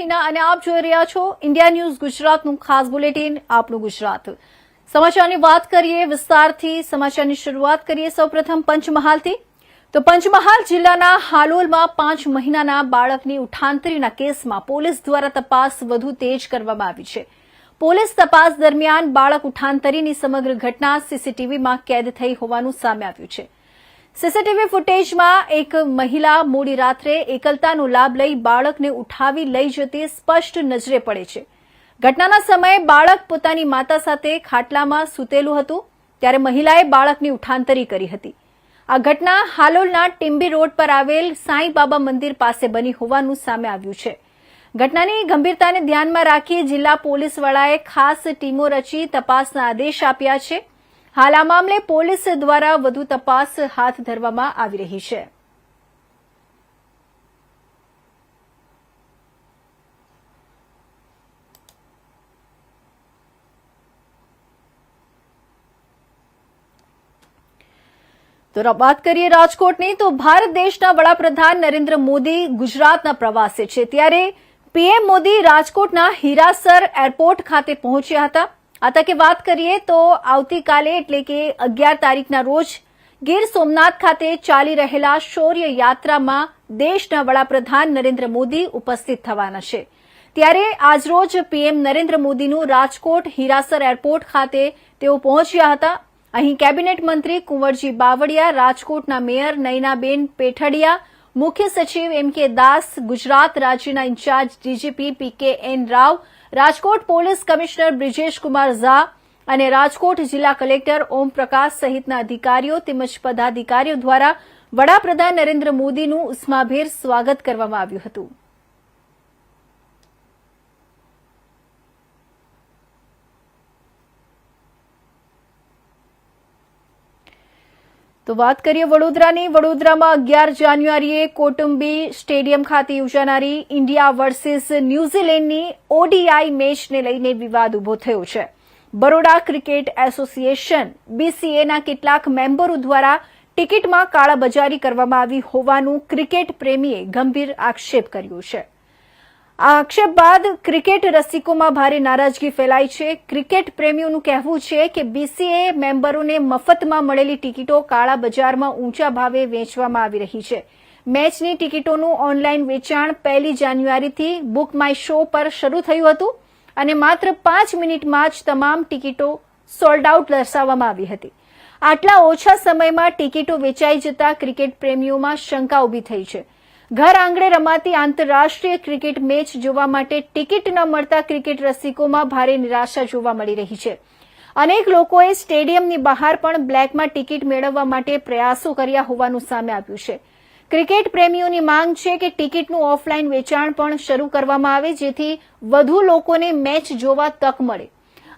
મહિના અને આપ જોઈ રહ્યા છો ઇન્ડિયા ન્યૂઝ ગુજરાતનું ખાસ બુલેટિન આપણું ગુજરાત। સમાચારની વાત કરીએ વિસ્તારથી। સમાચારની શરૂઆત કરીએ સૌપ્રથમ પંચમહાલથી। તો પંચમહાલ જિલ્લાના હાલોલમાં 5 મહિનાના બાળકની ઉઠાંતરીના કેસમાં પોલીસ દ્વારા તપાસ વધુ તેજ કરવામાં આવી છે। પોલીસ તપાસ દરમિયાન બાળક ઉઠાંતરીની સમગ્ર ઘટના સીસીટીવીમાં કેદ થઈ હોવાનું સામે આવ્યું છે। સીસીટીવી ફૂટેજમાં એક મહિલા મોડી રાત્રે એકલતાનો લાભ લઈ બાળકને ઉઠાવી લઈ જતી સ્પષ્ટ નજરે પડે છે। ઘટનાના સમયે બાળક પોતાની માતા સાથે ખાટલામાં સૂતેલું હતું ત્યારે મહિલાએ બાળકની ઉઠાંતરી કરી હતી। આ ઘટના હાલોલના ટીમ્બી રોડ પર આવેલ સાંઈ બાબા મંદિર પાસે બની હોવાનું સામે આવ્યું છે। ઘટનાની ગંભીરતાને ધ્યાનમાં રાખી જિલ્લા પોલીસ વડાએ ખાસ ટીમો રચી તપાસના આદેશ આપ્યા છે। હાલ આ મામલે પોલીસ દ્વારા વધુ તપાસ હાથ ધરવામાં આવી રહી છે। તો વાત કરીએ રાજકોટની। તો ભારત દેશના વડાપ્રધાન નરેન્દ્ર મોદી ગુજરાતના પ્રવાસે છે ત્યારે પીએમ મોદી રાજકોટના હીરાસર એરપોર્ટ ખાતે પહોંચ્યા હતા। આ તકે વાત કરીએ તો આવતીકાલે એટલે કે 11 તારીખના રોજ ગીર સોમનાથ ખાતે ચાલી રહેલા શૌર્ય યાત્રામાં દેશના વડાપ્રધાન નરેન્દ્ર મોદી ઉપસ્થિત થવાના છે। ત્યારે આજરોજ પીએમ નરેન્દ્ર મોદીનું રાજકોટ હીરાસર એરપોર્ટ ખાતે તેઓ પહોંચ્યા હતા। અહીં કેબિનેટ મંત્રી કુંવરજી બાવળિયા, રાજકોટના મેયર નયનાબેન પેઠડિયા, મુખ્ય સચિવ એમ.કે. દાસ, ગુજરાત રાજ્યના incharge DGP PKN. Rao, Rajkot police commissioner Brijesh Kumar Jha અને રાજકોટ જિલ્લા કલેક્ટર ઓમ પ્રકાશ સહિતના અધિકારીઓ તેમજ પદાધિકારીઓ દ્વારા વડાપ્રધાન નરેન્દ્ર મોદીનું ઉષ્માભેર સ્વાગત કરવામાં આવ્યું હતું। તો વાત કરીએ વડોદરાની। વડોદરામાં 11 જાન્યુઆરીએ કોટુંબી સ્ટેડિયમ ખાતે યોજાનારી ઇન્ડિયા વર્સિસ ન્યૂઝીલેન્ડની ઓડીઆઈ મેચને લઈને વિવાદ ઉભો થયો છે। બરોડા ક્રિકેટ એસોસિએશન બીસીએના કેટલાક મેમ્બરો દ્વારા ટિકિટમાં કાળાબજારી કરવામાં આવી હોવાનું ક્રિકેટ પ્રેમીએ ગંભીર આક્ષેપ કર્યો છે। આ આક્ષેપ બાદ ક્રિકેટ રસિકોમાં ભારે નારાજગી ફેલાઈ છે। ક્રિકેટ પ્રેમીઓનું કહેવું છે કે બીસીએ મેમ્બરોને મફતમાં મળેલી ટિકિટો કાળા બજારમાં ઊંચા ભાવે વેચવામાં આવી રહી છે। મેચની ટિકિટોનું ઓનલાઈન વેચાણ 1 જાન્યુઆરીથી બુક માય શો પર શરૂ થયું હતું અને માત્ર 5 મિનિટમાં જ તમામ ટિકિટો સોલ્ડ આઉટ દર્શાવવામાં આવી હતી। આટલા ઓછા સમયમાં ટિકિટો વેચાઈ જતા ક્રિકેટ પ્રેમીઓમાં શંકા ઊભી થઈ છે। ઘર આંગણે રમાતી આંતરરાષ્ટ્રીય ક્રિકેટ મેચ જોવા માટે ટિકિટ ન મળતા ક્રિકેટ રસિકોમાં ભારે નિરાશા જોવા મળી રહી છે। અનેક લોકોએ સ્ટેડિયમની બહાર પણ બ્લેકમાં ટિકિટ મેળવવા માટે પ્રયાસો કર્યા હોવાનું સામે આવ્યું છે। ક્રિકેટ પ્રેમીઓની માંગ છે કે ટિકિટનું ઓફલાઈન વેચાણ પણ શરૂ કરવામાં આવે જેથી વધુ લોકોને મેચ જોવા તક મળે।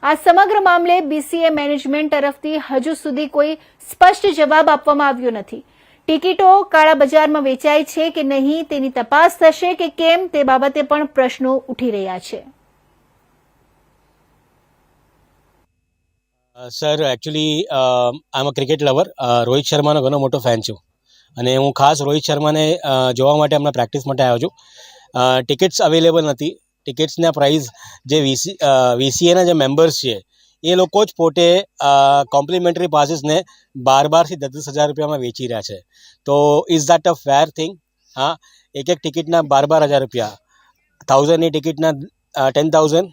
આ સમગ્ર મામલે બીસીએ મેનેજમેન્ટ તરફથી હજુ સુધી કોઈ સ્પષ્ટ જવાબ આપવામાં આવ્યો નથી। ટિકિટો કાળા બજારમાં વેચાય છે કે નહીં તેની તપાસ થશે કે કેમ તે બાબતે પણ પ્રશ્નો ઉઠી રહ્યા છે। Sir actually I am a cricket lover. Rohit શર્માનો ઘણો મોટો ફેન છું અને હું ખાસ રોહિત શર્માને જોવા માટે હમણાં પ્રેક્ટિસ માટે આવ્યો છું। ટિકિટ્સ અવેલેબલ નથી। ટિકિટ્સના પ્રાઇસ જે વીસીએના જે મેમ્બર્સ છે એ લોકો જ પોતે કોમ્પ્લિમેન્ટરી પાસીસને 12,000 થી 10,000 રૂપિયામાં વેચી રહ્યા છે। તો is that a fair thing? હા, એક ટિકિટના 12,000 રૂપિયા, 1,000ની ટિકિટના 10,000,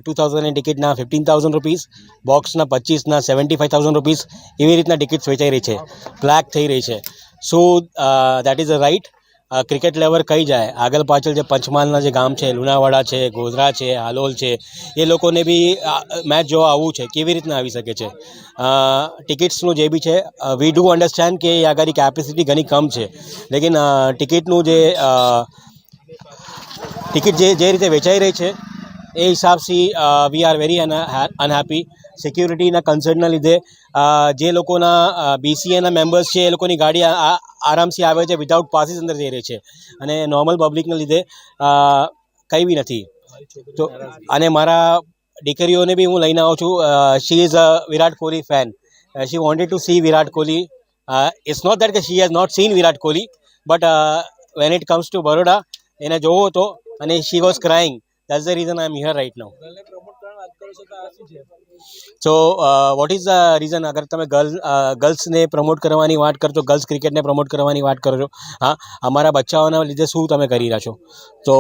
2,000ની ટિકિટના 15,000 રૂપીસ, બોક્સના 25ના 75,000 રૂપીસ, એવી રીતના ટિકિટ્સ વેચાઈ રહી છે, બ્લેક થઈ રહી છે। So that is a right? Cricket lover કઈ જાય આગળ પાછળ જે પંચમહાલના જે ગામ છે, લુણાવાડા છે, ગોધરા છે, હાલોલ છે, એ લોકોને બી મેચ જોવા આવવું છે, કેવી રીતના આવી શકે છે? ટિકિટ્સનું જે બી છે વી ડુ અન્ડરસ્ટેન્ડ કે આગળ કેપેસિટી ઘણી કમ છે, લેકિન ટિકિટનું જે ટિકિટ જે રીતે વેચાઈ રહી છે એ હિસાબથી વી આર વેરી અનહેપી। સિક્યુરિટીના કન્સર્નના લીધે જે લોકોના બીસીએના મેમ્બર્સ છે એ લોકોની ગાડી આરામથી આવે છે, વિધાઉટ પાસીસ અંદર જઈ રહી છે અને નોર્મલ પબ્લિકના લીધે કંઈ બી નથી। તો અને મારા દીકરીઓને બી હું લઈને આવું છું। She is a Virat Kohli fan. She wanted to see Virat Kohli. It's not that કે she has not seen Virat Kohli, but when it comes to Baroda એને જોવો તો અને she was crying. That's the reason I am here right now. So what is the reason? અગર તમે ગર્લ્સને promote કરવાની વાત કરતો, ગર્લ્સ ક્રિકેટને પ્રમોટ કરવાની વાત કરો છો, હા, અમારા બચ્ચાઓના લીધે શું તમે કરી રહ્યા છો? તો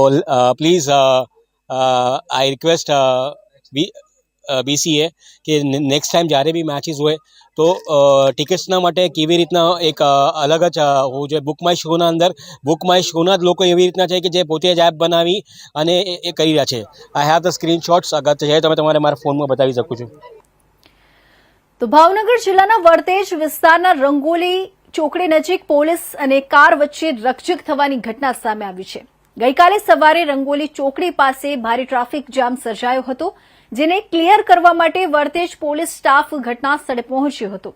પ્લીઝ આઈ રિક્વેસ્ટ BCA કે નેક્સ્ટ ટાઈમ જ્યારે બી મેચીસ હોય તો ટિકિટ્સના માટે કેવી રીતના એક અલગ જ હોવું જોઈએ. બુક માય શોના અંદર બુક માય શોના જ લોકો એવી રીતના છે કે જે પોતે જ એપ બનાવી અને એ કરી રહ્યા છે. I have the screenshots. અગર છે તમે મારા ફોનમાં બતાવી શકું છું. તો ભાવનગર જિલ્લાના વરતેજ વિસ્તારના રંગોલી ચોકડી નજીક પોલીસ અને કાર વચ્ચે રકઝક થવાની ઘટના સામે આવી છે. ગઈકાલે સવારે રંગોલી ચોકડી પાસે ભારે ટ્રાફિક જામ સર્જાયો હતો, જેને ક્લિયર કરવા માટે વરતેજ પોલીસ સ્ટાફ ઘટના સ્થળે પહોંચ્યો હતો.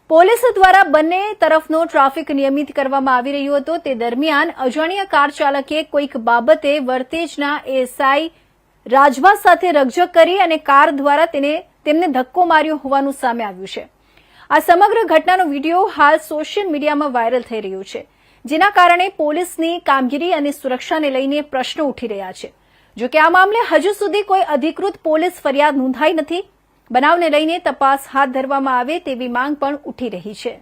પોલીસ દ્વારા બંને તરફનો ટ્રાફિક નિયમિત કરવામાં આવી રહ્યો હતો. તે દરમિયાન અજાણ્યા કાર ચાલકે કોઈક બાબતે વરતેજના એએસઆઈ રાજભા સાથે રકઝક કરી અને કાર દ્વારા તેમને ધક્કો માર્યો હોવાનું સામે આવ્યું છે. આ સમગ્ર ઘટનાનો વિડીયો હાલ સોશિયલ મીડિયામાં વાયરલ થઈ રહ્યો છે, જેના કારણે પોલીસની કામગીરી અને સુરક્ષાને લઈને પ્રશ્નો ઉઠી રહ્યા છે. જો કે આ મામલે હજુ સુધી કોઈ અધિકૃત પોલીસ ફરિયાદ નોંધાઈ નથી. બનાવને લઈને તપાસ હાથ ધરવામાં આવે તેવી માંગ પણ ઉઠી રહી છે.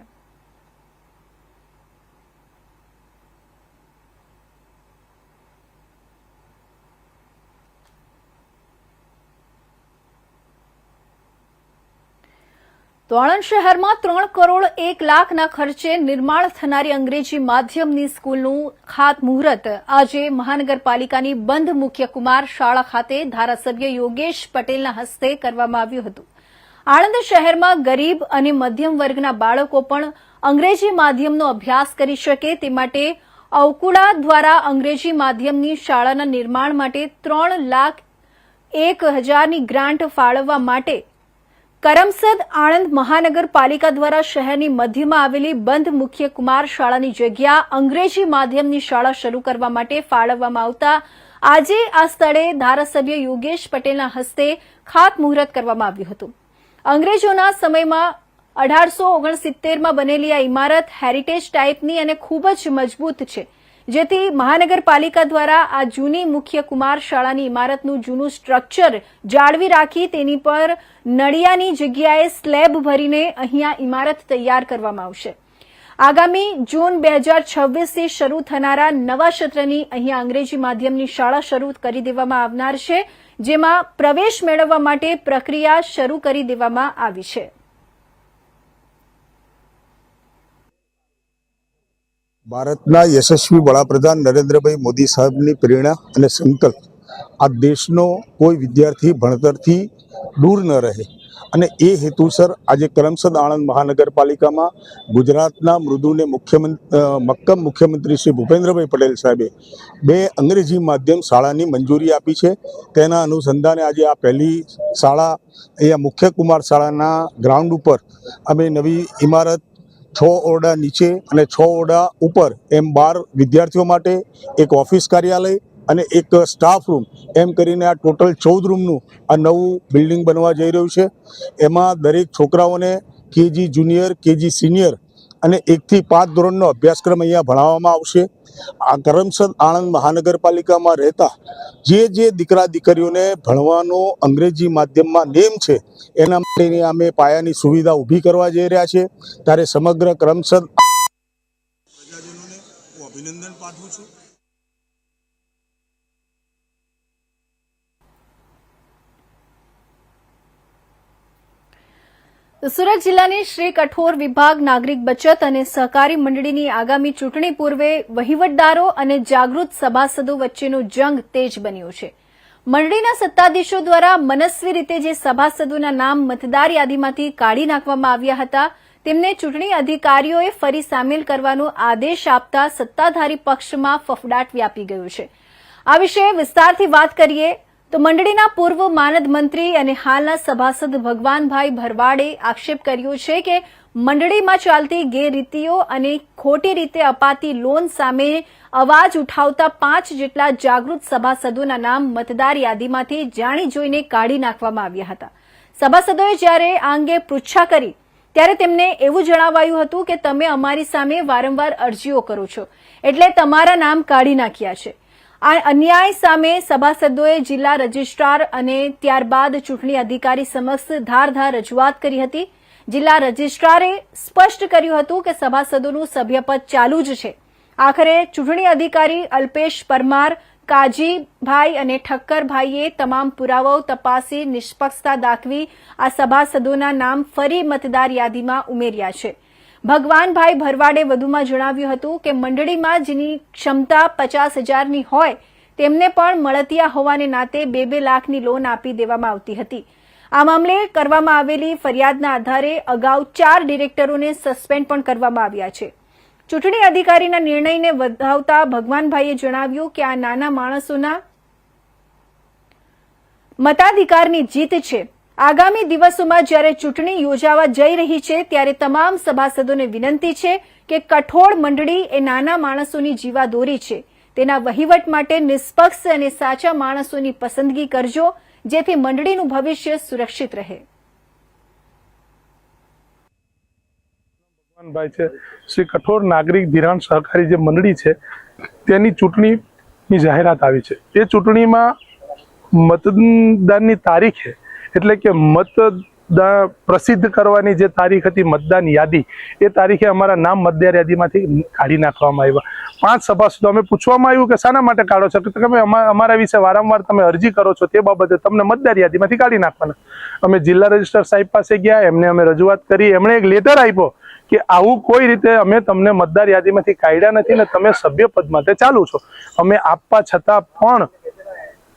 તો આણંદ શહેરમાં 3 કરોડ 1 લાખના ખર્ચે નિર્માણ થનારી અંગ્રેજી માધ્યમની સ્કૂલનું ખાતમુહૂર્ત આજે મહાનગરપાલિકાની બંધ મુખ્ય કુમાર શાળા ખાતે ધારાસભ્ય યોગેશ પટેલના હસ્તે કરવામાં આવ્યું હતું. આણંદ શહેરમાં ગરીબ અને મધ્યમ વર્ગના બાળકો પણ અંગ્રેજી માધ્યમનો અભ્યાસ કરી શકે તે માટે અવકુડા દ્વારા અંગ્રેજી માધ્યમની શાળાના નિર્માણ માટે 3,01,000ની ગ્રાન્ટ ફાળવવા માટે કરમસદ આણંદ મહાનગરપાલિકા દ્વારા શહેરની મધ્યમાં આવેલી બંધ મુખ્ય કુમાર શાળાની જગ્યા અંગ્રેજી માધ્યમની શાળા શરૂ કરવા માટે ફાળવવામાં આવતા આજે આ સ્થળે ધારાસભ્ય યોગેશ પટેલના હસ્તે ખાતમુહૂર્ત કરવામાં આવ્યું હતું. અંગ્રેજોના સમયમાં 1869માં બનેલી આ ઇમારત હેરિટેજ ટાઇપની અને ખૂબ જ મજબૂત છે, જેથી મહાનગરપાલિકા દ્વારા આ જૂની મુખ્ય કુમાર શાળાની ઇમારતનું જૂનું સ્ટ્રક્ચર જાળવી રાખી તેની પર નળિયાની જગ્યાએ સ્લેબ ભરીને અહીંયા ઇમારત તૈયાર કરવામાં આવશે. આગામી જૂન 2026થી શરૂ થનારા નવા સત્રની અહીંયા અંગ્રેજી માધ્યમની શાળા શરૂ કરી દેવામાં આવનાર છે, જેમાં પ્રવેશ મેળવવા માટે પ્રક્રિયા શરૂ કરી દેવામાં આવી છે. ભારતના યશસ્વી વડાપ્રધાન નરેન્દ્રભાઈ મોદી સાહેબની પ્રેરણા અને સંકલ્પ આ દેશનો કોઈ વિદ્યાર્થી ભણતરથી દૂર ન રહે અને એ હેતુસર આજે કરમસદ આણંદ મહાનગરપાલિકામાં ગુજરાતના મૃદુને મક્કમ મુખ્યમંત્રી શ્રી ભૂપેન્દ્રભાઈ પટેલ સાહેબે 2 અંગ્રેજી માધ્યમ શાળાની મંજૂરી આપી છે. તેના અનુસંધાને આજે આ પહેલી શાળા અહીંયા મુખ્ય કુમાર શાળાના ગ્રાઉન્ડ ઉપર અમે નવી ઇમારત 6 ઓરડા નીચે અને 6 ઓરડા ઉપર એમ 12 વિદ્યાર્થીઓ માટે એક ઓફિસ કાર્યાલય અને એક સ્ટાફ રૂમ એમ કરીને આ ટોટલ 14 રૂમનું આ નવું બિલ્ડિંગ બનવા જઈ રહ્યું છે. એમાં દરેક છોકરાઓને કેજી જુનિયર, કેજી સિનિયર અને 1 થી 5 ધોરણનો અભ્યાસક્રમ અહીંયા ભણાવવામાં આવશે. આ કરમસદ આણંદ મહાનગરપાલિકામાં રહેતા જે દીકરા દીકરીઓને ભણવાનો અંગ્રેજી માધ્યમમાં નેમ છે એના માટેની અમે પાયાની સુવિધા ઊભી કરવા જઈ રહ્યા છે. ત્યારે સમગ્ર કરમસદ પ્રજાજનોને હું અભિનંદન પાઠવું છું. સુરત જિલ્લાની શ્રી કઠોર વિભાગ નાગરિક બચત અને સહકારી મંડળીની આગામી ચૂંટણી પૂર્વે વહીવટદારો અને જાગૃત સભાસદો વચ્ચેનો જંગ તેજ બન્યો છે. મંડળીના સત્તાધીશો દ્વારા મનસ્વી રીતે જે સભાસદોના નામ મતદાર યાદીમાંથી કાઢી નાખવામાં આવ્યા હતા તેમને ચૂંટણી અધિકારીઓએ ફરી સામેલ કરવાનો આદેશ આપતા સત્તાધારી પક્ષમાં ફફડાટ વ્યાપી ગયો છે. આ વિશે વિસ્તારથી વાત કરીએ તો મંડળીના પૂર્વ માનદ મંત્રી અને હાલના સભાસદ ભગવાનભાઈ ભરવાડે આક્ષેપ કર્યો છે કે મંડળીમાં ચાલતી ગેરરીતિઓ અને ખોટી રીતે અપાતી લોન સામે અવાજ ઉઠાવતા 5 જેટલા જાગૃત સભાસદોના નામ મતદાર યાદીમાંથી જાણી જોઈને કાઢી નાખવામાં આવ્યા હતા. સભાસદોએ જ્યારે આ અંગે પૃચ્છા કરી ત્યારે તેમને એવું જણાવાયું હતું કે તમે અમારી સામે વારંવાર અરજીઓ કરો છો એટલે તમારા નામ કાઢી નાખ્યા છે. આ અન્યાય સામે સભાસદોએ જિલ્લા રજિસ્ટ્રાર અને ત્યારબાદ ચૂંટણી અધિકારી સમક્ષ ધારદાર રજૂઆત કરી હતી. જિલ્લા રજિસ્ટ્રારે સ્પષ્ટ કર્યું હતું કે સભાસદોનું સભ્યપદ ચાલુ જ છે. આખરે ચૂંટણી અધિકારી અલ્પેશ પરમાર, કાજીભાઈ અને ઠક્કરભાઈએ તમામ પુરાવાઓ તપાસી નિષ્પક્ષતા દાખવી આ સભાસદોના નામ ફરી મતદાર યાદીમાં ઉમેર્યા છે. ભગવાનભાઈ ભરવાડે વધુમાં જણાવ્યું હતું કે મંડળીમાં જેની ક્ષમતા 50,000ની હોય તેમને પણ મળતિયા હોવાને નાતે 2-2 લાખની લોન આપી દેવામાં આવતી હતી. આ મામલે કરવામાં આવેલી ફરિયાદના આધારે અગાઉ 4 ડિરેક્ટરોને સસ્પેન્ડ પણ કરવામાં આવ્યા છે. ચૂંટણી અધિકારીના નિર્ણયને વધાવતા ભગવાનભાઈએ જણાવ્યું કે આ નાના માણસોના મતાધિકારની જીત છે. આગામી દિવસોમાં જ્યારે ચૂંટણી યોજાવા જઈ રહી છે ત્યારે તમામ સભાસદોને વિનંતી છે કે કઠોળ મંડળી એ નાના માણસોની જીવાદોરી છે. તેના વહીવટ માટે નિષ્પક્ષ અને સાચા માણસોની પસંદગી કરજો, જેથી મંડળીનું ભવિષ્ય સુરક્ષિત રહે. ભાઈ છે શ્રી કઠોર નાગરિક ધિરાણ સહકારી જે મંડળી છે તેની ચૂંટણીની જાહેરાત આવી છે. એ ચૂંટણીમાં મતદાનની તારીખે એટલે કે મતદાન પ્રસિદ્ધ કરવાની જે તારીખ હતી મતદાન યાદી, એ તારીખે અમારા નામ મતદાર યાદીમાંથી કાઢી નાખવામાં આવ્યા. 5 સભાસદો અમે પૂછવામાં આવ્યું કે શાના માટે કાઢો છો, કે તમે અમારા વિશે વારંવાર તમે અરજી કરો છો તે બાબતે તમને મતદાર યાદીમાંથી કાઢી નાખવાના. અમે જિલ્લા રજિસ્ટ્રાર સાહેબ પાસે ગયા, એમને અમે રજૂઆત કરી, એમણે એક લેટર આપ્યો કે આવું કોઈ રીતે અમે તમને મતદાર યાદીમાંથી કાઢ્યા નથી ને તમે સભ્ય પદ માટે ચાલુ છો. અમે આપવા છતાં પણ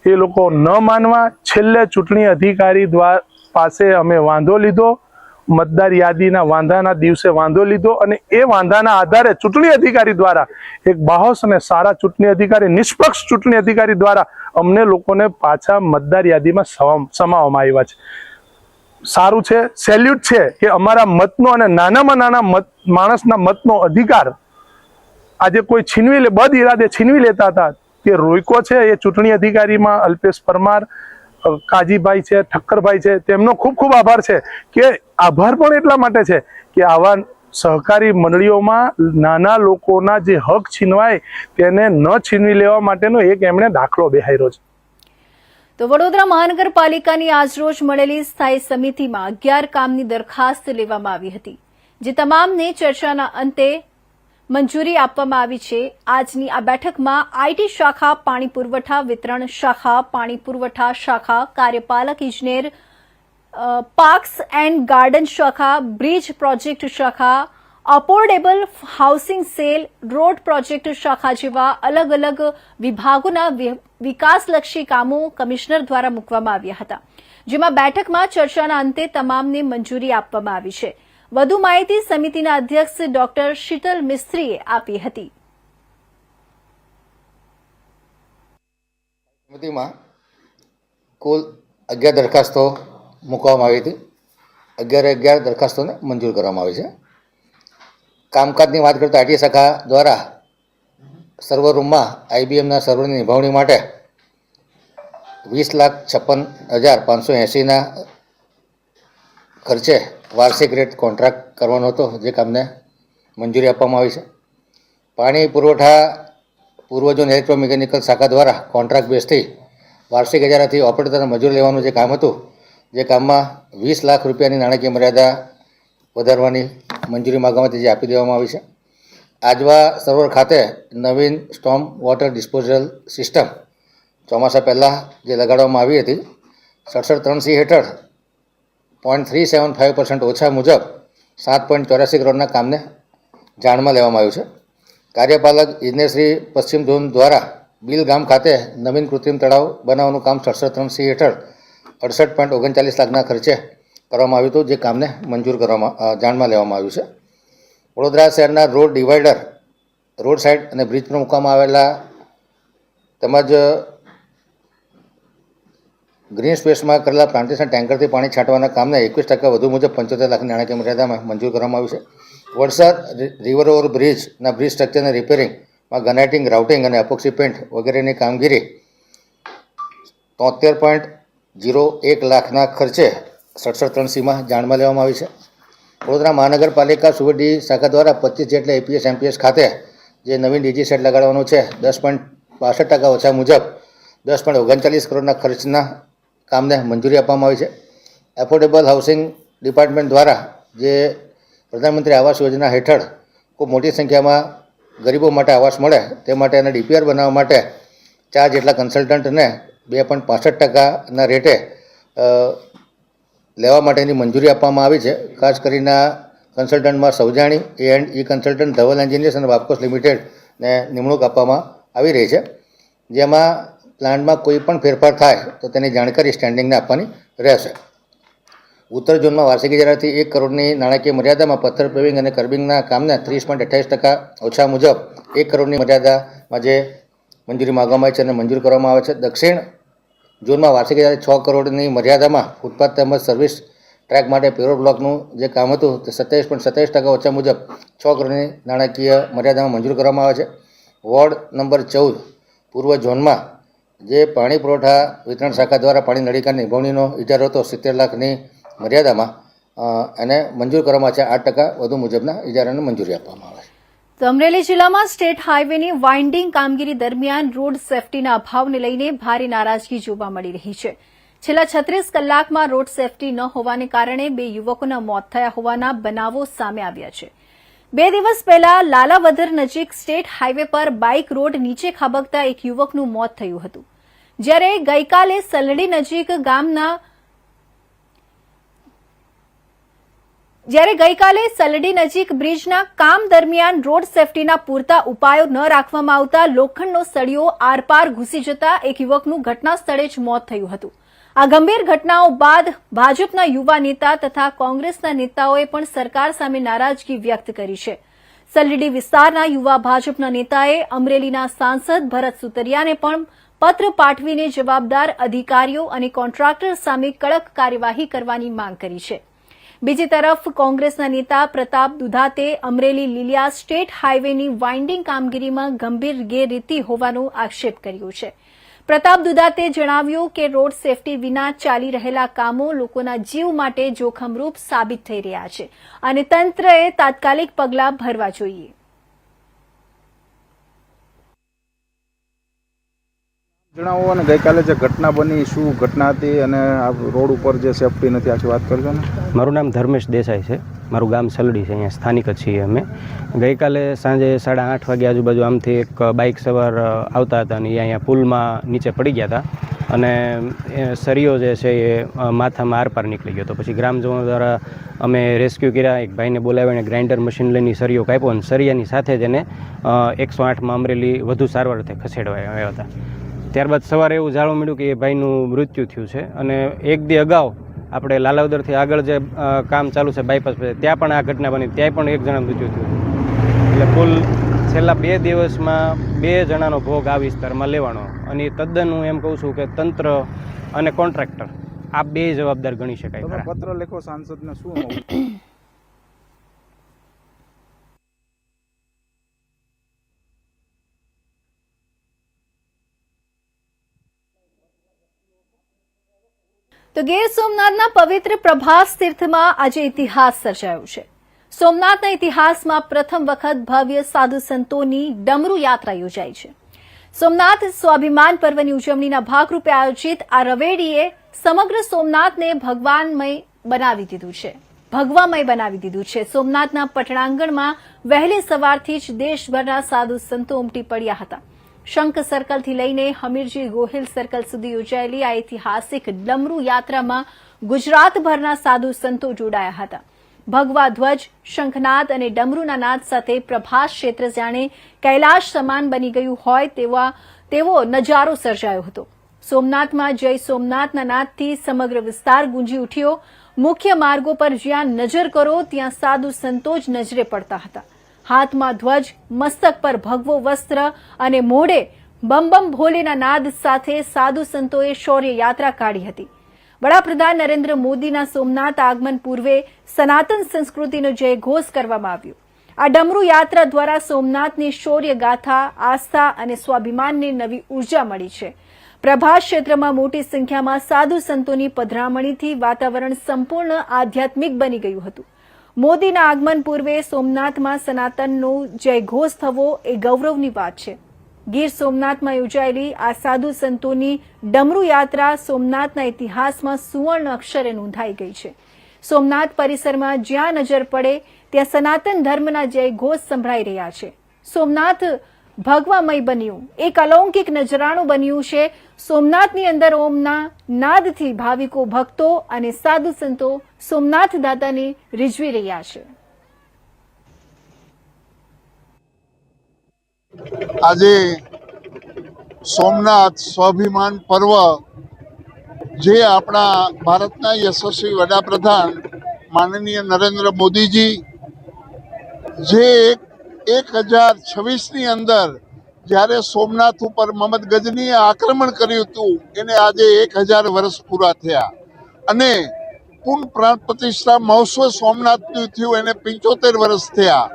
એ લોકો ન માનવા છેલ્લે ચૂંટણી અધિકારી પાસે અમે વાંધો લીધો, મતદાર યાદીના વાંધાના દિવસે વાંધો લીધો અને એ વાંધાના આધારે ચૂંટણી અધિકારી દ્વારા એક બાહોશ અને સારા ચૂંટણી અધિકારી, નિષ્પક્ષ ચૂંટણી અધિકારી દ્વારા અમને લોકોને પાછા મતદાર યાદીમાં સમાવવામાં આવ્યા છે. સારું છે, સેલ્યુટ છે કે અમારા મતનો અને નાનામાં નાના માણસના મતનો અધિકાર આજે કોઈ છીનવી લે, બદ ઇરાદે છીનવી લેતા હતા તે રોક્યો છે. એ ચૂંટણી અધિકારીમાં અલ્પેશ પરમાર, કાજીભાઈ છે, ઠક્કરભાઈ છે, તેમનો ખૂબ ખૂબ આભાર છે. કે આભાર પણ એટલા માટે છે કે આવા સહકારી મંડળીઓમાં નાના લોકોના જે હક છીનવાય તેને ન છીનવી લેવા માટેનો એક એમણે દાખલો બેહાર્યો છે. તો વડોદરા મહાનગરપાલિકાની આજરોજ મળેલી સ્થાયી સમિતિમાં 11 કામની દરખાસ્ત લેવામાં આવી હતી, જે તમામને ચર્ચાના અંતે મંજૂરી આપવામાં આવી છે. આજની આ બેઠકમાં આઈટી શાખા, પાણી પુરવઠા વિતરણ શાખા, પાણી પુરવઠા શાખા, કાર્યપાલક ઇજનેર, પાર્ક્સ એન્ડ ગાર્ડન શાખા, બ્રિજ પ્રોજેક્ટ શાખા, affordable housing cell, road project શાખા જેવા અલગ અલગ વિભાગોના વિકાસલક્ષી કામો કમિશનર દ્વારા મૂકવામાં આવ્યા હતા, જેમાં બેઠકમાં ચર્ચાના અંતે તમામને મંજૂરી આપવામાં આવી છે. વધુ માહિતી સમિતિના અધ્યક્ષ ડોક્ટર શીતલ મિસ્ત્રીએ આપી હતી. સમિતિમાં કુલ 11 દરખાસ્તો મૂકવામાં આવી હતી. 11 દરખાસ્તોને મંજૂર કરવામાં આવી છે. કામકાજની વાત કરતા આઈટી શાખા દ્વારા સર્વર રૂમમાં આઈબીએમના સર્વરની નિભાવણી માટે 20,56,580ના ખર્ચે વાર્ષિક રેટ કોન્ટ્રાક્ટ કરવાનો હતો, જે કામને મંજૂરી આપવામાં આવી છે. પાણી પુરવઠા પૂર્વજોન ઇલેક્ટ્રોમિકેનિકલ શાખા દ્વારા કોન્ટ્રાક્ટ બેઝથી વાર્ષિક હજારાથી ઓપરેટરના મજૂર લેવાનું જે કામ હતું, જે કામમાં 20 લાખ રૂપિયાની નાણાકીય મર્યાદા વધારવાની મંજૂરી માગવામાં જે આપી દેવામાં આવી છે. આજવા સરોવર ખાતે નવીન સ્ટોમ વોટર ડિસ્પોઝલ સિસ્ટમ ચોમાસા પહેલાં જે લગાડવામાં આવી હતી, 67(3)C હેઠળ 0.375% ઓછા મુજબ 7.84 કરોડના કામને જાણમાં લેવામાં આવ્યું છે. કાર્યપાલક ઇજનેરશ્રી પશ્ચિમ ઝોન દ્વારા બિલ ગામ ખાતે નવીન કૃત્રિમ તળાવ બનાવવાનું કામ 67(3)C હેઠળ 68.39 લાખના ખર્ચે કરવામાં આવ્યું હતું, જે કામને મંજૂર જાણમાં લેવામાં આવ્યું છે. વડોદરા શહેરના રોડ ડિવાઈડર, રોડ સાઇડ અને બ્રિજ પર મૂકવામાં આવેલા તેમજ ગ્રીન સ્પેસમાં કરેલા પ્લાન્ટેશન ટેન્કરથી પાણી છાંટવાના કામને 21% વધુ મુજબ 75 લાખની નાણાકીય મર્યાદામાં મંજૂર કરવામાં આવ્યું છે. વડસર રિવર ઓવર બ્રિજના બ્રિજ સ્ટ્રક્ચરને રિપેરિંગમાં ગનાઇટિંગ, રાઉટિંગ અને એપોક્સી પેન્ટ વગેરેની કામગીરી 73.01 લાખના ખર્ચે 67(3)Cમાં જાણમાં લેવામાં આવી છે. વડોદરા મહાનગરપાલિકા સુવેડી શાખા દ્વારા 25 જેટલા એપીએસ એમપીએસ ખાતે જે નવીન ડીજી સેટ લગાડવાનું છે, 10 62% ઓછા મુજબ 10.39 કરોડના ખર્ચના કામને મંજૂરી આપવામાં આવી છે. એફોર્ડેબલ હાઉસિંગ ડિપાર્ટમેન્ટ દ્વારા જે પ્રધાનમંત્રી આવાસ યોજના હેઠળ ખૂબ મોટી સંખ્યામાં ગરીબો માટે આવાસ મળે તે માટે અને ડીપીઆર બનાવવા માટે 4 જેટલા કન્સલ્ટન્ટને 2.65%ના રેટે લેવા માટેની મંજૂરી આપવામાં આવી છે. ખાસ કરીને કન્સલ્ટન્ટમાં Saujani A&E consultant, Dhaval engineers અને વાપકોસ લિમિટેડને નિમણૂક આપવામાં આવી રહી છે, જેમાં પ્લાનમાં કોઈ પણ ફેરફાર થાય તો તેની જાણકારી સ્ટેન્ડિંગને આપવાની રહેશે. ઉત્તર ઝોનમાં વાર્ષિક ઇજારાથી 1 કરોડની નાણાકીય મર્યાદામાં પથ્થર પેવિંગ અને કર્બિંગના કામને 30.28% ઓછા મુજબ 1 કરોડની મર્યાદામાં જે મંજૂરી માગવામાં આવી છે અને મંજૂર કરવામાં આવે છે. દક્ષિણ ઝોનમાં વાર્ષિક ઇજારા 6 કરોડની મર્યાદામાં ફૂટપાથ તેમજ સર્વિસ ટ્રેક માટે પેરોલ બ્લોકનું જે કામ હતું તે 27.27% ઓછા મુજબ 6 કરોડની નાણાકીય મર્યાદામાં મંજૂર કરવામાં આવે છે. વોર્ડ નંબર 14 પૂર્વ ઝોનમાં જે પાણી પુરવઠા વિતરણ શાખા દ્વારા પાણી નળીકાની નિભાવણીનો ઇજારો હતો 70 લાખની મર્યાદામાં એને મંજૂર કરવામાં છે. 8% વધુ મુજબના ઇજારાને મંજૂરી આપવામાં આવે છે. તો અમરેલી જિલ્લામાં સ્ટેટ હાઈવેની વાઇન્ડિંગ કામગીરી દરમિયાન રોડ સેફટીના અભાવને લઈને ભારે નારાજગી જોવા મળી રહી છે. છેલ્લા 36 કલાકમાં રોડ સેફટી ન હોવાને કારણે 2 યુવકોના મોત થયા હોવાના બનાવો સામે આવ્યા છે. 2 દિવસ પહેલા લાલાવદર નજીક સ્ટેટ હાઈવે પર બાઇક રોડ નીચે ખાબકતા એક યુવકનું મોત થયું હતું, જ્યારે ગઈકાલે સલડી નજીક બ્રિજના કામ દરમિયાન રોડ સેફટીના પૂરતા ઉપાયો ન રાખવામાં આવતા લોખંડનો સળિયો આરપાર ઘૂસી જતા એક યુવકનું ઘટના સ્થળે જ મોત થયું હતું. આ ગંભીર ઘટનાઓ બાદ ભાજપના યુવા નેતા તથા કોંગ્રેસના નેતાઓએ પણ સરકાર સામે નારાજગી વ્યક્ત કરી છે. સલડી વિસ્તારના યુવા ભાજપના નેતાએ અમરેલીના સાંસદ ભરત સુતરિયાને પણ પત્ર પાઠવીને જવાબદાર અધિકારીઓ અને કોન્ટ્રાક્ટર સામે કડક કાર્યવાહી કરવાની માંગ કરી છે. બીજી તરફ કોંગ્રેસના નેતા પ્રતાપ દુધાતે અમરેલી લીલિયા સ્ટેટ હાઈવેની વાઇન્ડિંગ કામગીરીમાં ગંભીર ગેરરીતિ હોવાનો આક્ષેપ કર્યો છે. પ્રતાપ દુધાતે જણાવ્યું કે રોડ સેફટી વિના ચાલી રહેલા કામો લોકોના જીવ માટે જોખમરૂપ સાબિત થઈ રહ્યા છે અને તંત્રએ તાત્કાલિક પગલાં ભરવા જોઈએ. જણાવો અને ગઈકાલે જે ઘટના બની શું ઘટના હતી અને આ રોડ ઉપર જે સેફટી નથી આખી વાત કરજો ને. મારું નામ ધર્મેશ દેસાઈ છે, મારું ગામ સલડી છે, અહીંયા સ્થાનિક જ છીએ અમે. ગઈકાલે સાંજે 8:30 વાગે આજુબાજુ આમથી એક બાઇક સવાર આવતા હતા અને એ અહીંયા પુલમાં નીચે પડી ગયા હતા અને સરિયો જે છે એ માથામાં આરપાર નીકળી ગયો હતો. પછી ગ્રામજનો દ્વારા અમે રેસ્ક્યુ કર્યા, એક ભાઈને બોલાવીને ગ્રાઇન્ડર મશીન લઈને સરિયો કાપ્યો અને સરિયાની સાથે જ એને 108માં અમરેલી વધુ સારવારથી ખસેડવા આવ્યા હતા. ત્યારબાદ સવારે એવું જાણવા મળ્યું કે એ ભાઈનું મૃત્યુ થયું છે અને એક દી અગાઉ આપણે લાલાવદરથી આગળ જે કામ ચાલુ છે બાયપાસ પર, ત્યાં પણ આ ઘટના બની, ત્યાં પણ એક જણા મૃત્યુ થયું. એટલે કુલ છેલ્લા 2 દિવસમાં 2 જણાનો ભોગ આ વિસ્તારમાં લેવાનો અને તદ્દન હું એમ કહું છું કે તંત્ર અને કોન્ટ્રાક્ટર આ 2 જવાબદાર ગણી શકાય. તમે પત્ર લખો સાંસદને શું? તો ગીર સોમનાથના પવિત્ર પ્રભાસ તીર્થમાં આજે ઇતિહાસ સર્જાયો છે. સોમનાથના ઇતિહાસમાં પ્રથમ વખત ભવ્ય સાધુ સંતોની ડમરુ યાત્રા યોજાઈ છે. સોમનાથ સ્વાભિમાન પર્વની ઉજવણીના ભાગરૂપે આયોજિત આ રવેડીએ સમગ્ર સોમનાથને ભગવામય બનાવી દીધું છે. સોમનાથના પટણાંગણમાં વહેલી સવારથી જ દેશભરના સાધુ સંતો ઉમટી પડ્યા હતા. શંખ સર્કલથી લઈને હમીરજી ગોહિલ સર્કલ સુધી યોજાયેલી આ ઐતિહાસિક ડમરુ યાત્રામાં ગુજરાતભરના સાધુ સંતો જોડાયા હતા. ભગવા ધ્વજ, શંખનાદ અને ડમરુના નાદ સાથે પ્રભાસ ક્ષેત્ર જાણે કૈલાશ સમાન બની ગયું હોય તેવો નજારો સર્જાયો હતો. સોમનાથમાં જય સોમનાથના નાદથી સમગ્ર વિસ્તાર ગુંજી ઉઠ્યો. મુખ્ય માર્ગો પર જ્યાં નજર કરો ત્યાં સાધુ સંતો જ નજરે પડતા હતા. હાથમાં ધ્વજ, મસ્તક પર ભગવો વસ્ત્ર અને મોઢે બમ બમ ભોલેના નાદ સાથે સાધુ સંતોએ શૌર્ય યાત્રા કાઢી હતી. વડાપ્રધાન નરેન્દ્ર મોદીના સોમનાથ આગમન પૂર્વે સનાતન સંસ્કૃતિનો જયઘોષ કરવામાં આવ્યો. આ ડમરુ યાત્રા દ્વારા સોમનાથની શૌર્ય ગાથા, આસ્થા અને સ્વાભિમાનને નવી ઉર્જા મળી છે. પ્રભાસ ક્ષેત્રમાં મોટી સંખ્યામાં સાધુ સંતોની પધરામણીથી વાતાવરણ સંપૂર્ણ આધ્યાત્મિક બની ગયું હતું. મોદીના આગમન પૂર્વે સોમનાથમાં સનાતનનો જયઘોષ થવો એ ગૌરવની વાત છે. ગીર સોમનાથમાં યોજાયેલી આ સાધુ સંતોની ડમરૂ યાત્રા સોમનાથના ઇતિહાસમાં સુવર્ણ અક્ષરે નોંધાઈ ગઈ છે. સોમનાથ પરિસરમાં જ્યાં નજર પડે ત્યાં સનાતન ધર્મના જય ઘોષ સંભળાઈ રહ્યા છે. સોમનાથ ભગવામય બન્યું, એક અલૌકિક નજરાણું બન્યું છે. સોમનાથની અંદર ઓમના નાદથી ભાવિકો, ભક્તો અને સાધુ સંતો સોમનાથ દાદાને રીઝવી રહ્યા છે. આજે સોમનાથ સ્વાભિમાન પર્વ જે આપણા ભારતના યશસ્વી વડાપ્રધાન માનનીય નરેન્દ્ર મોદીજી જે 1026ની અંદર જ્યારે સોમનાથ ઉપર મહમ્મદ ગજનીએ આક્રમણ કર્યું હતું એને આજે 1000 વર્ષ પૂરા થયા અને પૂર્ણ પ્રાણ પ્રતિષ્ઠા મહોત્સવ સોમનાથનું થયું એને 75 વર્ષ થયા.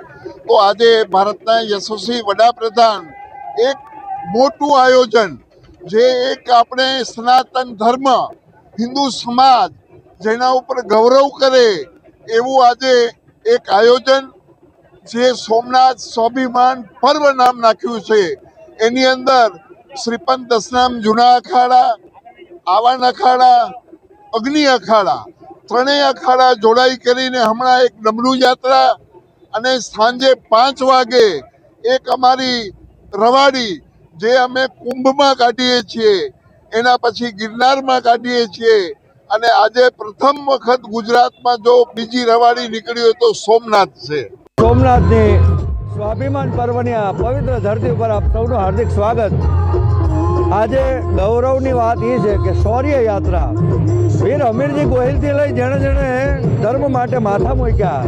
તો આજે ભારતના યશસ્વી વડાપ્રધાન એક મોટું આયોજન જે એક આપણે સનાતન ધર્મ હિન્દુ સમાજ જેના ઉપર ગૌરવ કરે એવું આજે એક આયોજન જે સોમનાથ સ્વાભિમાન પર્વ નામ નાખ્યું છે. એની અંદર શ્રીપંત દશનામ જૂના અખાડા, આવાન અખાડા, અગ્નિ અખાડા ત્રણેય અખાડા જોડાઈ કરીને હમણાં એક ડમરૂ યાત્રા અને સાંજે 5 વાગે એક અમારી રવાડી જે અમે કુંભમાં કાઢીએ છીએ એના પછી ગિરનારમાં કાઢીએ છીએ અને આજે પ્રથમ વખત ગુજરાતમાં જો બીજી રવાડી નીકળી હોય તો સોમનાથ છે. સોમનાથની સ્વાભિમાન પર્વની આ પવિત્ર ધરતી ઉપર આપ સૌનું હાર્દિક સ્વાગત. આજે ગૌરવની વાત એ છે કે શૌર્ય યાત્રા વીર હમીરજી ગોહિલથી લઈ જેણે જેણે ધર્મ માટે માથા મૂક્યા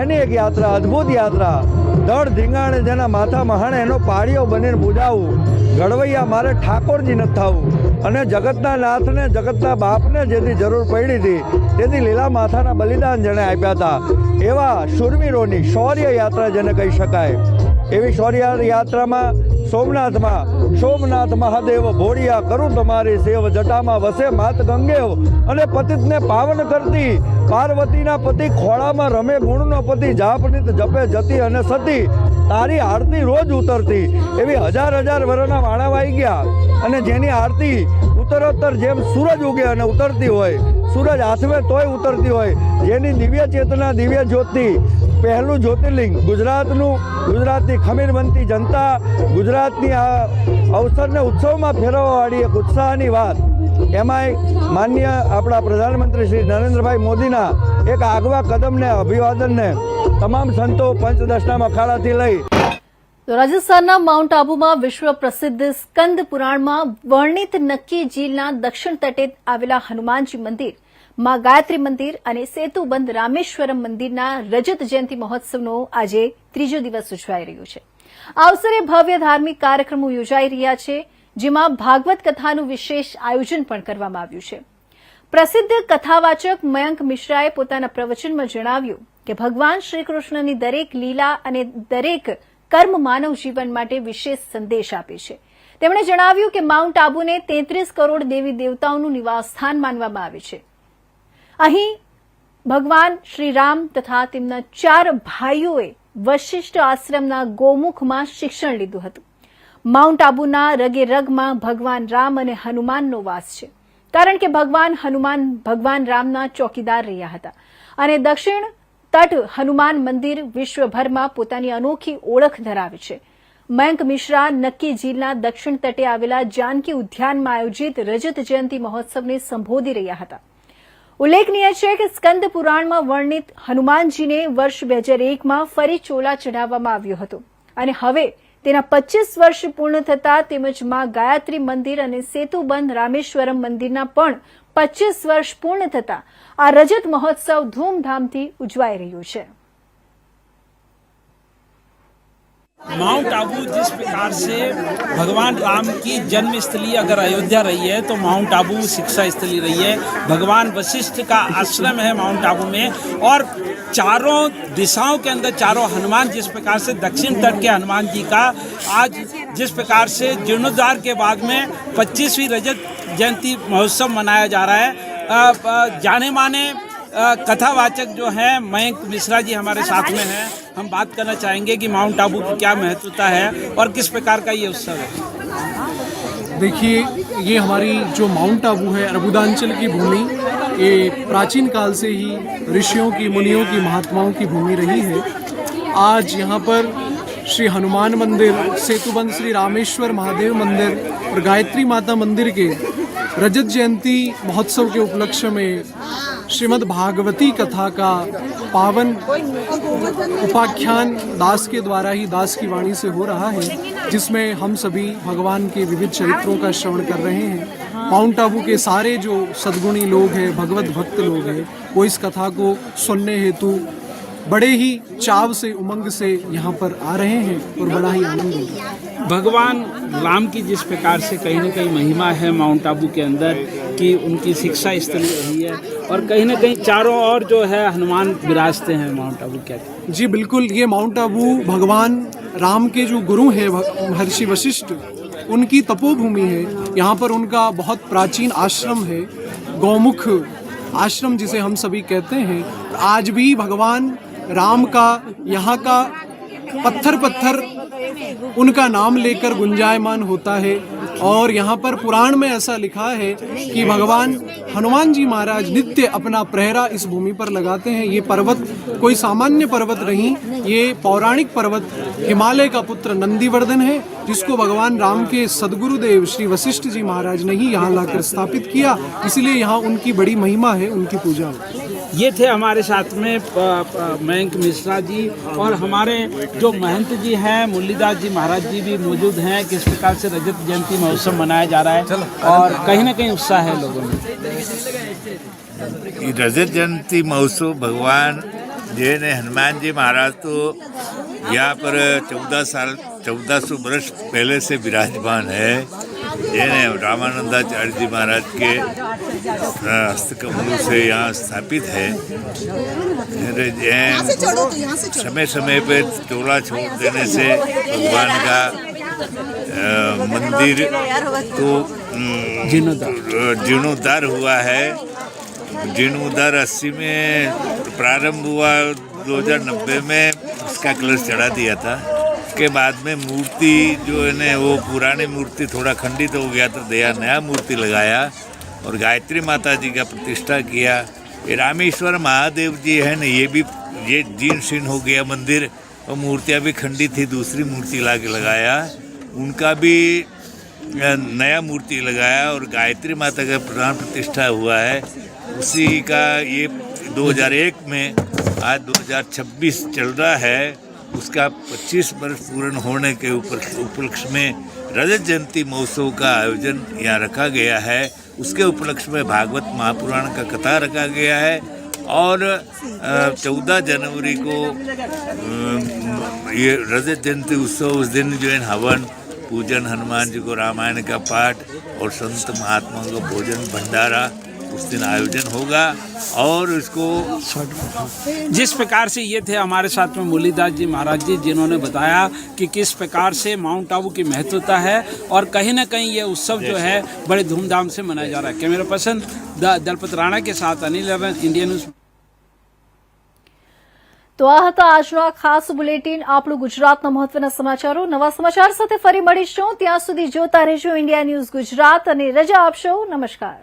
એની એક યાત્રા, અદ્ભુત યાત્રા. ધડ ધીંગાણે જેના માથા મહાણે એનો પાળીઓ બનીને પૂજાવું, ઘડવૈયા મારે ઠાકોરજી નથી થવું અને જગતના નાથને, જગતના બાપને જેથી જરૂર પડી હતી તેથી લીલા માથાના બલિદાન જેણે આપ્યા હતા એવા શૂરવીરોની શૌર્ય યાત્રા જેને કહી શકાય. એવી શૌર્ય યાત્રામાં સોમનાથમાં સોમનાથ મહાદેવ ભોળિયા કરું તમારી સેવ, જટામાં વસે માત ગંગેવ અને પતિતને પાવન કરતી પાર્વતીના પતિ, ખોળામાં રમે ગુણનો પતિ, જાપનિત જપે જતી અને સતી, તારી આરતી રોજ ઉતરતી. એવી હજાર વર્ષના વાણા વાઈ ગયા અને જેની આરતી ઉત્તરોત્તર જેમ સૂરજ ઉગે અને ઉતરતી હોય, સૂરજ હાથવે તોય ઉતરતી હોય, જેની દિવ્ય ચેતના, દિવ્ય જ્યોતિ, પહેલું જ્યોતિર્લિંગ ગુજરાતની ખમીર બનતી જનતા, ગુજરાતની આ અવસરને ઉત્સવમાં ફેરવવાવાળી એક ઉત્સાહની વાત. એમાંય માનનીય આપણા પ્રધાનમંત્રી શ્રી નરેન્દ્રભાઈ મોદીના એક આગવા કદમને, અભિવાદનને તમામ સંતો પંચદશનામ અખાડાથી લઈ. તો રાજસ્થાનના માઉન્ટ આબુમાં વિશ્વ પ્રસિદ્ધ સ્કંદ પુરાણમાં વર્ણિત નક્કી ઝીલના દક્ષિણ તટે આવેલા હનુમાનજી મંદિર, માં ગાયત્રી મંદિર અને સેતુબંધ રામેશ્વરમ મંદિરના રજત જયંતિ મહોત્સવનો આજે 3જો દિવસ ઉજવાઈ રહ્યો છે. આ અવસરે ભવ્ય ધાર્મિક કાર્યક્રમો યોજાઈ રહ્યા છે, જેમાં ભાગવત કથાનું વિશેષ આયોજન પણ કરવામાં આવ્યું છે. પ્રસિદ્ધ કથાવાચક મયંક મિશ્રાએ પોતાના પ્રવચનમાં જણાવ્યું કે ભગવાન શ્રીકૃષ્ણની દરેક લીલા અને દરેક કર્મ માનવ જીવન માટે વિશેષ સંદેશ આપે છે. તેમણે જણાવ્યું કે માઉન્ટ આબુને 33 કરોડ દેવી દેવતાઓનું નિવાસસ્થાન માનવામાં આવે છે. અહીં ભગવાન શ્રી રામ તથા તેમના 4 ભાઈઓએ વશિષ્ઠ આશ્રમના ગોમુખમાં શિક્ષણ લીધું હતું. માઉન્ટ આબુના રગે રગમાં ભગવાન રામ અને હનુમાનનો વાસ છે, કારણ કે ભગવાન હનુમાન ભગવાન રામના ચોકીદાર રહ્યા હતા અને દક્ષિણ તટ હનુમાન મંદિર વિશ્વભરમાં પોતાની અનોખી ઓળખ ધરાવે છે. મયંક મિશ્રા નક્કી ઝીલના દક્ષિણ તટે આવેલા જાનકી ઉદ્યાનમાં આયોજિત રજત જયંતિ મહોત્સવને સંબોધી રહ્યા હતા. ઉલ્લેખનીય છે કે સ્કંદ પુરાણમાં વર્ણિત હનુમાનજીને વર્ષ 2001માં ફરી ચોલા ચઢાવવામાં આવ્યો હતો અને હવે તેના 25 વર્ષ પૂર્ણ થતા તેમજ માં ગાયત્રી મંદિર અને સેતુબંધ રામેશ્વરમ મંદિરના પણ 25 વર્ષ પૂર્ણ થતા આ રજત મહોત્સવ ધૂમધામથી ઉજવાઈ રહ્યો છે. माउंट आबू जिस प्रकार से भगवान राम की जन्म स्थली अगर अयोध्या रही है तो माउंट आबू शिक्षा स्थली रही है. भगवान वशिष्ठ का आश्रम है माउंट आबू में और चारों दिशाओं के अंदर चारों हनुमान, जिस प्रकार से दक्षिण तट के हनुमान जी का आज जिस प्रकार से जीर्णोद्धार के बाद में 25वीं रजत जयंती महोत्सव मनाया जा रहा है. जाने माने कथावाचक जो हैं मयंक मिश्रा जी हमारे साथ में हैं। हम बात करना चाहेंगे कि माउंट आबू की क्या महत्वता है और किस प्रकार का ये उत्सव है। देखिए, ये हमारी जो माउंट आबू है अर्बुदांचल की भूमि, ये प्राचीन काल से ही ऋषियों की, मुनियों की, महात्माओं की भूमि रही है। आज यहाँ पर श्री हनुमान मंदिर, सेतुबंध श्री रामेश्वर महादेव मंदिर और गायत्री माता मंदिर के रजत जयंती महोत्सव के उपलक्ष्य में श्रीमद् भागवती कथा का पावन उपाख्यान दास के द्वारा ही, दास की वाणी से हो रहा है, जिसमें हम सभी भगवान के विविध चरित्रों का श्रवण कर रहे हैं। माउंट आबू के सारे जो सद्गुणी लोग हैं, भगवत भक्त लोग हैं, वो इस कथा को सुनने हेतु बड़े ही चाव से, उमंग से यहाँ पर आ रहे हैं और बड़ा ही आनंद हो रहा है। भगवान राम की जिस प्रकार से कहीं न कहीं महिमा है माउंट आबू के अंदर कि उनकी शिक्षा स्थली रही है और कहीं न कहीं चारों ओर जो है हनुमान विराजते हैं माउंट आबू के। जी बिल्कुल, ये माउंट आबू भगवान राम के जो गुरु हैं महर्षि वशिष्ठ, उनकी तपोभूमि है। यहाँ पर उनका बहुत प्राचीन आश्रम है, गौमुख आश्रम जिसे हम सभी कहते हैं। आज भी भगवान राम का यहाँ का पत्थर पत्थर उनका नाम लेकर गुंजायमान होता है। और यहाँ पर पुराण में ऐसा लिखा है कि भगवान हनुमान जी महाराज नित्य अपना प्रहरा इस भूमि पर लगाते हैं। ये पर्वत कोई सामान्य पर्वत नहीं, ये पौराणिक पर्वत हिमालय का पुत्र नंदीवर्धन है, जिसको भगवान राम के सदगुरुदेव श्री वशिष्ठ जी महाराज ने ही यहाँ लाकर स्थापित किया। इसलिए यहाँ उनकी बड़ी महिमा है, उनकी पूजा है। ये थे हमारे साथ में मयंक मिश्रा जी और हमारे जो महंत जी हैं मुरलीदास जी महाराज जी भी मौजूद हैं। किस प्रकार से रजत जयंती महोत्सव मनाया जा रहा है और कहीं ना कहीं उत्साह है लोगों में। रजत जयंती महोत्सव भगवान जैन हनुमान जी महाराज तो यहाँ पर 1400 वर्ष पहले से विराजमान है। जैन रामानंदाचार्य जी महाराज के हस्तकमलों से यहाँ स्थापित है। जैन समय समय पे टोला छोड़ देने से भगवान का मंदिर तो जीर्णोद्धार हुआ है। जीर्णोद्धार 80 में प्रारंभ हुआ, 2090 में उसका कलश चढ़ा दिया था। उसके बाद में मूर्ति जो है ना, वो पुरानी मूर्ति थोड़ा खंडित हो गया तो नया मूर्ति लगाया और गायत्री माता जी का प्रतिष्ठा किया। ये रामेश्वर महादेव जी है ना, ये जीर्ण शीर्ण हो गया मंदिर और मूर्तियाँ भी खंडित थी, दूसरी मूर्ति ला के लगाया, उनका भी नया मूर्ति लगाया और गायत्री माता का प्राण प्रतिष्ठा हुआ है। उसी का ये 2001 में आज 2026 चल रहा है, उसका 25 वर्ष पूर्ण होने के उपलक्ष्य में रजत जयंती महोत्सव का आयोजन यहाँ रखा गया है। उसके उपलक्ष्य में भागवत महापुराण का कथा रखा गया है और 14 जनवरी को ये रजत जयंती उत्सव, उस दिन जो है हवन पूजन, हनुमान जी को रामायण का पाठ और संत महात्माओं का भोजन भंडारा उस दिन आयोजन होगा। और इसको जिस प्रकार से ये थे हमारे साथ में मुरलीदास जी महाराज जी, जिन्होंने बताया कि किस प्रकार से माउंट आबू की महत्वता है और कहीं ना कहीं ये उत्सव जो है बड़े धूमधाम से मनाया जा रहा है। कैमरा पर्सन दलपत राणा के साथ अनिल रवन, इंडिया न्यूज़। તો આ હતા આજનો આ ખાસ બુલેટિન, આપણું ગુજરાતના મહત્વના સમાચારો। નવા સમાચાર સાથે ફરી મળીશું, ત્યાં સુધી જોતા રહેજો ઇન્ડિયા ન્યૂઝ ગુજરાત અને રજા આપશો। નમસ્કાર।